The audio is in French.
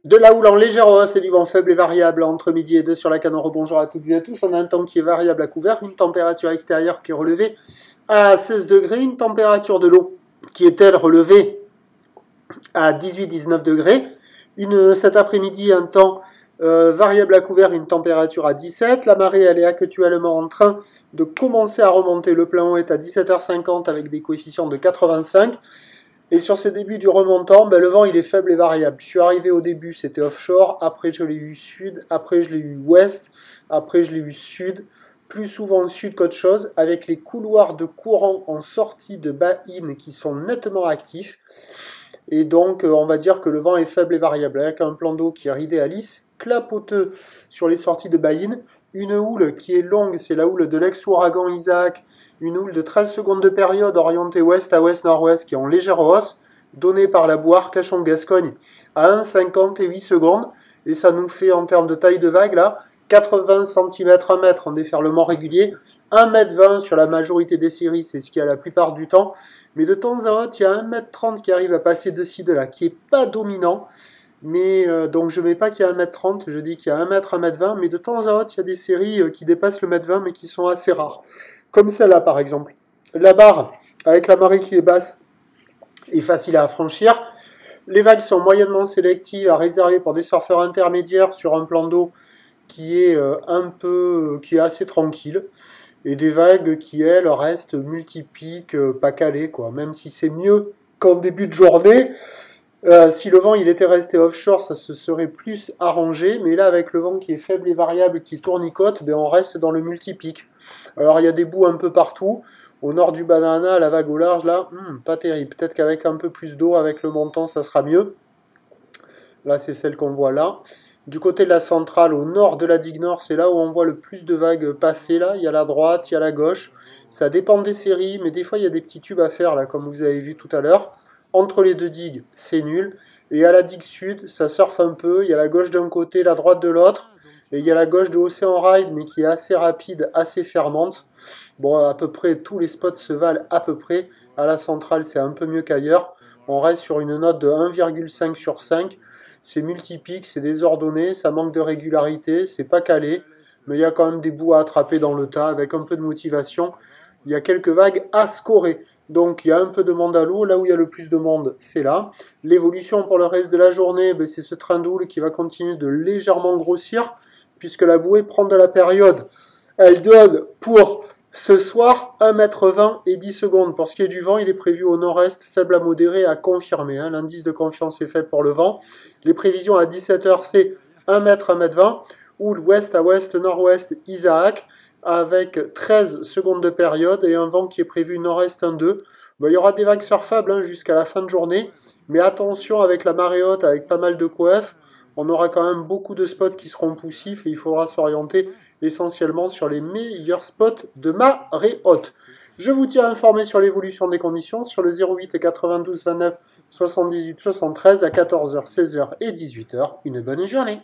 De la houle en légère hausse et du vent faible et variable entre midi et 2 sur la Canon. Bonjour à toutes et à tous. On a un temps qui est variable à couvert, une température extérieure qui est relevée à 16 degrés, une température de l'eau qui est elle relevée à 18-19 degrés. Cet après-midi, un temps variable à couvert, une température à 17. La marée, elle est actuellement en train de commencer à remonter. Le plein haut est à 17h50 avec des coefficients de 85. Et sur ces débuts du remontant, le vent il est faible et variable. Je suis arrivé au début, c'était offshore, après je l'ai eu sud, après je l'ai eu ouest, après je l'ai eu sud, plus souvent sud qu'autre chose, avec les couloirs de courant en sortie de bas-in qui sont nettement actifs. Et donc on va dire que le vent est faible et variable, avec un plan d'eau qui est ridé à lisse, clapoteux sur les sorties de bas-in, une houle qui est longue, c'est la houle de l'ex-ouragan Isaac, une houle de 13 secondes de période orientée ouest à ouest-nord-ouest qui est en légère hausse, donnée par la boue Arcachon-Gascogne à 1,50 et 8 secondes, et ça nous fait en termes de taille de vague là, 80 cm, 1 mètre en déferlement régulier, 1,20 m sur la majorité des séries, c'est ce qu'il y a la plupart du temps, mais de temps à autre, il y a 1,30 m qui arrive à passer de ci, de là, qui n'est pas dominant, mais donc je ne mets pas qu'il y a 1,30 m, je dis qu'il y a 1 m, 1,20 m, mais de temps à autre, il y a des séries qui dépassent le 1,20 m, mais qui sont assez rares. Comme celle-là, par exemple. La barre, avec la marée qui est basse, est facile à franchir. Les vagues sont moyennement sélectives à réserver pour des surfeurs intermédiaires sur un plan d'eau qui est qui est assez tranquille. Et des vagues qui, elles, restent multipiques, pas calées, quoi. Même si c'est mieux qu'en début de journée. Si le vent il était resté offshore, ça se serait plus arrangé, mais là avec le vent qui est faible et variable, qui tournicote, on reste dans le multipic. Alors il y a des bouts un peu partout, au nord du Banana, la vague au large là, pas terrible, peut-être qu'avec un peu plus d'eau, avec le montant, ça sera mieux. Là c'est celle qu'on voit là. Du côté de la centrale, au nord de la digue nord, c'est là où on voit le plus de vagues passer là, il y a la droite, il y a la gauche, ça dépend des séries, mais des fois il y a des petits tubes à faire là, comme vous avez vu tout à l'heure. Entre les deux digues, c'est nul. Et à la digue sud, ça surfe un peu. Il y a la gauche d'un côté, la droite de l'autre. Et il y a la gauche de Océan Ride, mais qui est assez rapide, assez fermante. Bon, à peu près, tous les spots se valent à peu près. À la centrale, c'est un peu mieux qu'ailleurs. On reste sur une note de 1,5 sur 5. C'est multipique, c'est désordonné, ça manque de régularité, c'est pas calé. Mais il y a quand même des bouts à attraper dans le tas, avec un peu de motivation. Il y a quelques vagues à scorer. Donc il y a un peu de monde à l'eau, là où il y a le plus de monde, c'est là. L'évolution pour le reste de la journée, c'est ce train d'houle qui va continuer de légèrement grossir, puisque la bouée prend de la période. Elle donne pour ce soir 1,20 m et 10 secondes. Pour ce qui est du vent, il est prévu au nord-est, faible à modéré, à confirmer. L'indice de confiance est faible pour le vent. Les prévisions à 17 h, c'est 1 m, 1,20 m. Houle ouest à ouest, nord-ouest, Isaac, avec 13 secondes de période et un vent qui est prévu nord-est 1-2. Il y aura des vagues surfables jusqu'à la fin de journée, mais attention avec la marée haute, avec pas mal de coef, on aura quand même beaucoup de spots qui seront poussifs et il faudra s'orienter essentiellement sur les meilleurs spots de marée haute. Je vous tiens informé sur l'évolution des conditions sur le 08 92 29 78 73 à 14 h, 16 h et 18 h. Une bonne journée.